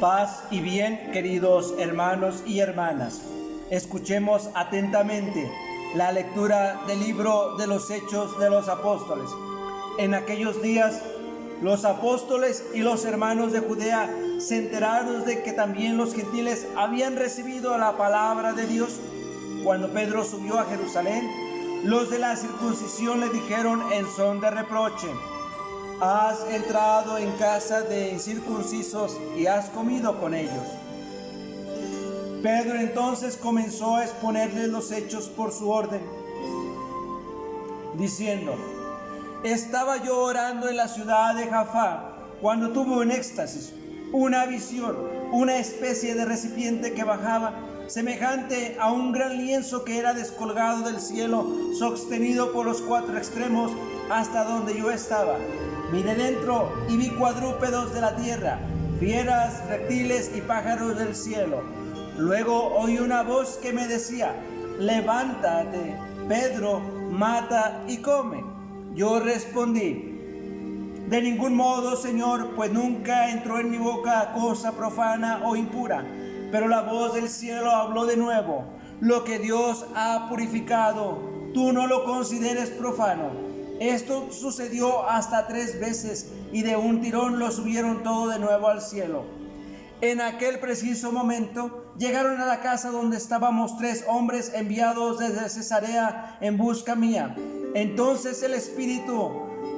Paz y bien, queridos hermanos y hermanas. Escuchemos atentamente la lectura del libro de los Hechos de los Apóstoles. En aquellos días, los apóstoles y los hermanos de Judea se enteraron de que también los gentiles habían recibido la palabra de Dios. Cuando Pedro subió a Jerusalén, los de la circuncisión le dijeron en son de reproche: has entrado en casa de incircuncisos y has comido con ellos. Pedro entonces comenzó a exponerles los hechos por su orden, diciendo: estaba yo orando en la ciudad de Jaffa cuando tuve un éxtasis, una visión, una especie de recipiente que bajaba, semejante a un gran lienzo que era descolgado del cielo, sostenido por los cuatro extremos hasta donde yo estaba. Miré dentro y vi cuadrúpedos de la tierra, fieras, reptiles y pájaros del cielo. Luego oí una voz que me decía: levántate, Pedro, mata y come. Yo respondí: de ningún modo, Señor, pues nunca entró en mi boca cosa profana o impura. Pero la voz del cielo habló de nuevo: lo que Dios ha purificado, tú no lo consideres profano. Esto sucedió hasta 3 veces, y de un tirón lo subieron todo de nuevo al cielo. En aquel preciso momento llegaron a la casa donde estábamos 3 hombres enviados desde Cesarea en busca mía. Entonces el Espíritu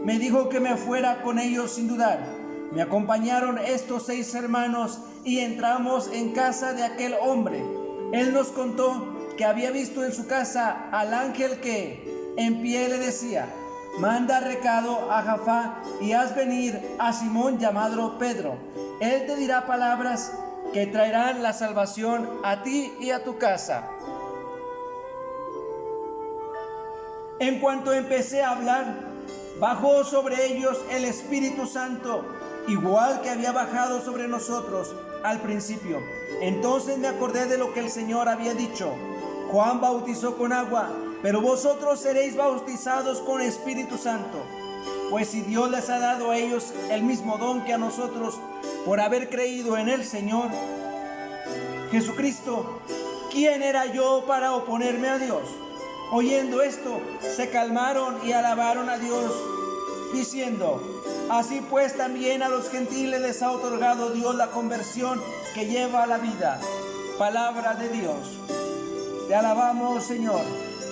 me dijo que me fuera con ellos sin dudar. Me acompañaron estos 6 hermanos y entramos en casa de aquel hombre. Él nos contó que había visto en su casa al ángel que en pie le decía: manda recado a Jaffa y haz venir a Simón llamado Pedro. Él te dirá palabras que traerán la salvación a ti y a tu casa. En cuanto empecé a hablar, bajó sobre ellos el Espíritu Santo, igual que había bajado sobre nosotros al principio. Entonces me acordé de lo que el Señor había dicho: Juan bautizó con agua, pero vosotros seréis bautizados con Espíritu Santo. Pues si Dios les ha dado a ellos el mismo don que a nosotros, por haber creído en el Señor Jesucristo, ¿quién era yo para oponerme a Dios? Oyendo esto, se calmaron y alabaron a Dios, diciendo: así pues también a los gentiles les ha otorgado Dios la conversión que lleva a la vida. Palabra de Dios. Te alabamos, Señor.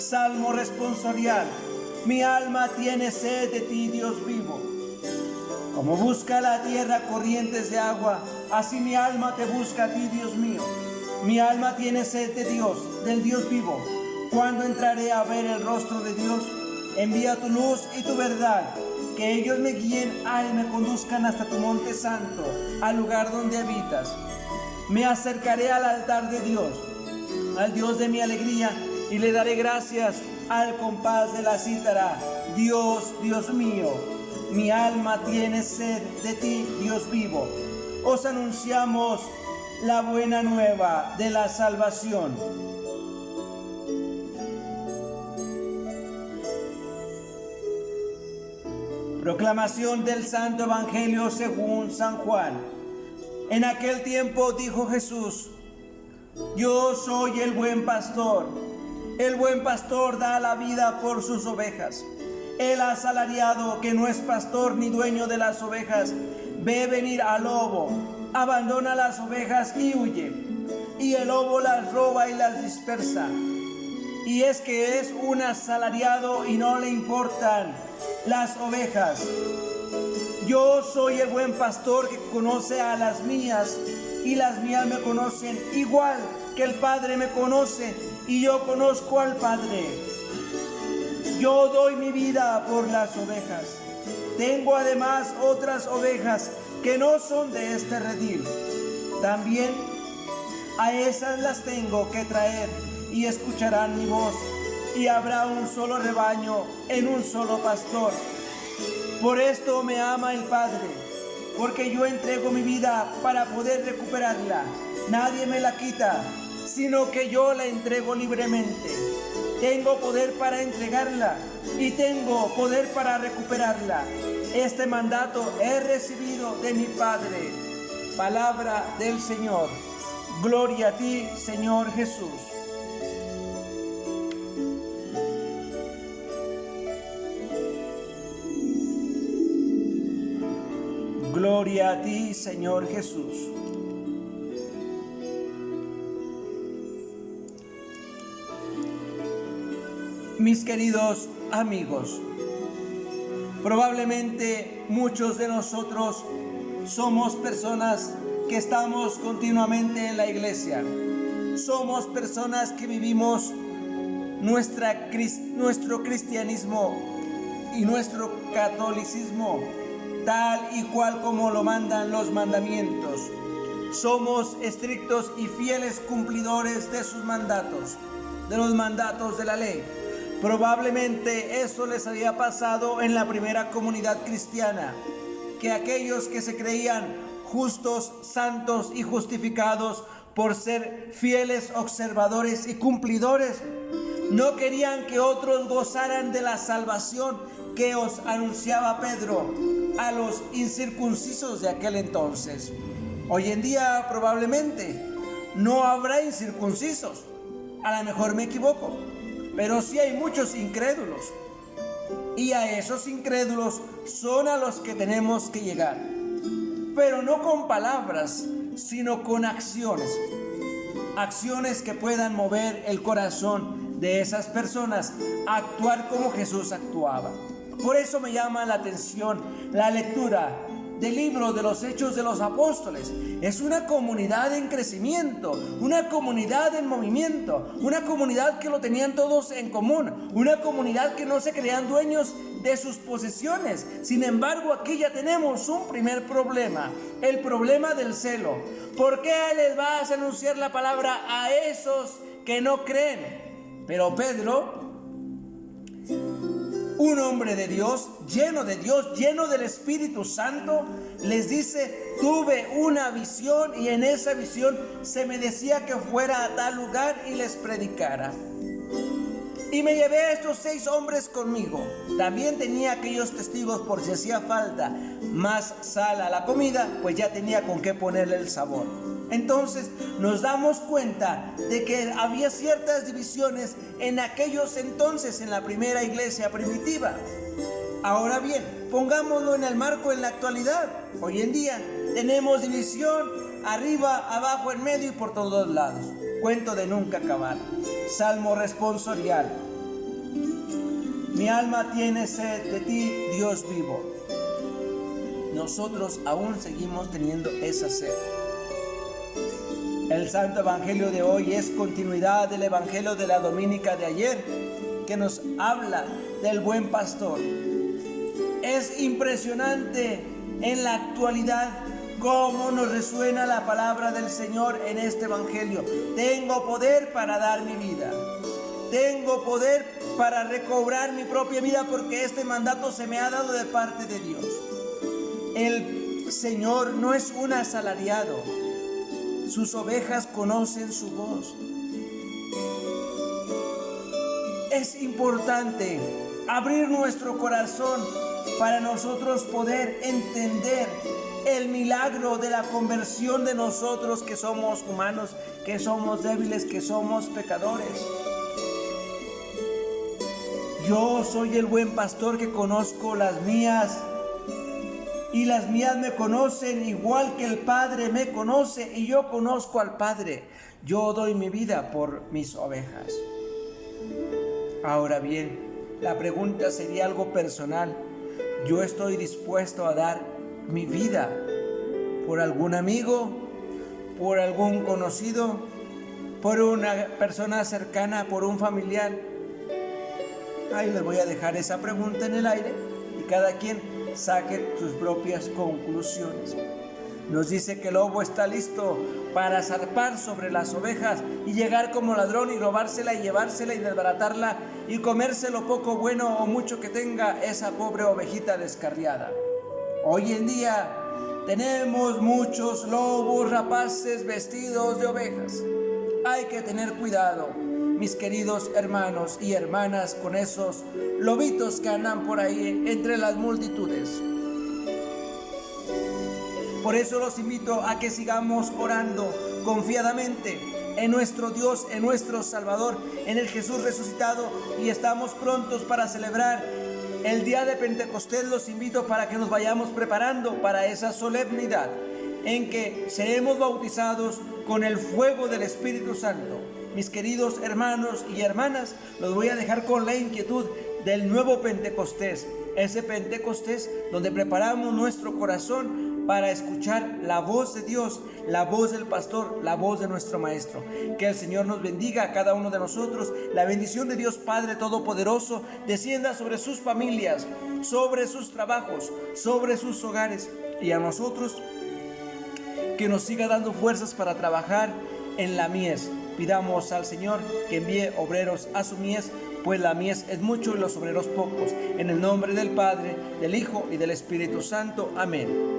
Salmo responsorial. Mi alma tiene sed de ti, Dios vivo. Como busca la tierra corrientes de agua, así mi alma te busca a ti, Dios mío. Mi alma tiene sed de Dios, del Dios vivo. ¿Cuándo entraré a ver el rostro de Dios? Envía tu luz y tu verdad, que ellos me guíen y me conduzcan hasta tu monte santo, al lugar donde habitas. Me acercaré al altar de Dios, al Dios de mi alegría, y le daré gracias al compás de la cítara. Dios, Dios mío, mi alma tiene sed de ti, Dios vivo. Os anunciamos la buena nueva de la salvación. Proclamación del Santo Evangelio según San Juan. En aquel tiempo dijo Jesús: yo soy el buen pastor. El buen pastor da la vida por sus ovejas. El asalariado, que no es pastor ni dueño de las ovejas, ve venir al lobo, abandona las ovejas y huye, y el lobo las roba y las dispersa. Y es que es un asalariado y no le importan las ovejas. Yo soy el buen pastor que conoce a las mías, y las mías me conocen, igual que el Padre me conoce y yo conozco al Padre. Yo doy mi vida por las ovejas. Tengo además otras ovejas que no son de este redil. También a esas las tengo que traer, y escucharán mi voz, y habrá un solo rebaño en un solo pastor. Por esto me ama el Padre, porque yo entrego mi vida para poder recuperarla. Nadie me la quita, sino que yo la entrego libremente. Tengo poder para entregarla y tengo poder para recuperarla. Este mandato he recibido de mi Padre. Palabra del Señor. Gloria a ti, Señor Jesús. Gloria a ti, Señor Jesús. Mis queridos amigos, probablemente muchos de nosotros somos personas que estamos continuamente en la iglesia. Somos personas que vivimos nuestro cristianismo y nuestro catolicismo tal y cual como lo mandan los mandamientos. Somos estrictos y fieles cumplidores de sus mandatos, de los mandatos de la ley. Probablemente eso les había pasado en la primera comunidad cristiana, que aquellos que se creían justos, santos y justificados por ser fieles observadores y cumplidores, no querían que otros gozaran de la salvación que os anunciaba Pedro a los incircuncisos de aquel entonces. Hoy en día probablemente no habrá incircuncisos, a lo mejor me equivoco, pero sí hay muchos incrédulos, y a esos incrédulos son a los que tenemos que llegar, pero no con palabras, sino con acciones que puedan mover el corazón de esas personas a actuar como Jesús actuaba. Por eso me llama la atención la lectura del libro de los Hechos de los Apóstoles. Es una comunidad en crecimiento, una comunidad en movimiento, una comunidad que lo tenían todos en común, una comunidad que no se creían dueños de sus posesiones. Sin embargo, aquí ya tenemos un primer problema, el problema del celo. ¿Por qué les vas a anunciar la palabra a esos que no creen? Pero Pedro, un hombre de Dios, lleno del Espíritu Santo, les dice: tuve una visión y en esa visión se me decía que fuera a tal lugar y les predicara. Y me llevé a estos 6 hombres conmigo. También tenía aquellos testigos por si hacía falta más sal a la comida, pues ya tenía con qué ponerle el sabor. Entonces nos damos cuenta de que había ciertas divisiones en aquellos entonces, en la primera iglesia primitiva. Ahora bien, pongámoslo en el marco en la actualidad. Hoy en día tenemos división arriba, abajo, en medio y por todos lados. Cuento de nunca acabar. Salmo responsorial. Mi alma tiene sed de ti, Dios vivo. Nosotros aún seguimos teniendo esa sed. El Santo Evangelio de hoy es continuidad del Evangelio de la Dominica de ayer, que nos habla del buen pastor. Es impresionante en la actualidad cómo nos resuena la palabra del Señor en este Evangelio. Tengo poder para dar mi vida. Tengo poder para recobrar mi propia vida, porque este mandato se me ha dado de parte de Dios. El Señor no es un asalariado. Sus ovejas conocen su voz. Es importante abrir nuestro corazón para nosotros poder entender el milagro de la conversión de nosotros, que somos humanos, que somos débiles, que somos pecadores. Yo soy el buen pastor que conozco las mías, y las mías me conocen igual que el Padre me conoce y yo conozco al Padre. Yo doy mi vida por mis ovejas. Ahora bien, la pregunta sería algo personal. ¿Yo estoy dispuesto a dar mi vida por algún amigo, por algún conocido, por una persona cercana, por un familiar? Ahí les voy a dejar esa pregunta en el aire y cada quien saque sus propias conclusiones. Nos dice que el lobo está listo para zarpar sobre las ovejas y llegar como ladrón y robársela y llevársela y desbaratarla y comerse lo poco bueno o mucho que tenga esa pobre ovejita descarriada. Hoy en día tenemos muchos lobos rapaces vestidos de ovejas. Hay que tener cuidado, mis queridos hermanos y hermanas, con esos lobitos que andan por ahí entre las multitudes. Por eso los invito a que sigamos orando confiadamente en nuestro Dios, en nuestro Salvador, en el Jesús resucitado, y estamos prontos para celebrar el día de Pentecostés. Los invito para que nos vayamos preparando para esa solemnidad en que seremos bautizados con el fuego del Espíritu Santo. Mis queridos hermanos y hermanas, los voy a dejar con la inquietud del nuevo Pentecostés, ese Pentecostés donde preparamos nuestro corazón para escuchar la voz de Dios, la voz del pastor, la voz de nuestro Maestro. Que el Señor nos bendiga a cada uno de nosotros. La bendición de Dios Padre Todopoderoso descienda sobre sus familias, sobre sus trabajos, sobre sus hogares, y a nosotros que nos siga dando fuerzas para trabajar en la mies. Pidamos al Señor que envíe obreros a su mies, pues la mies es mucho y los obreros pocos. En el nombre del Padre, del Hijo y del Espíritu Santo. Amén.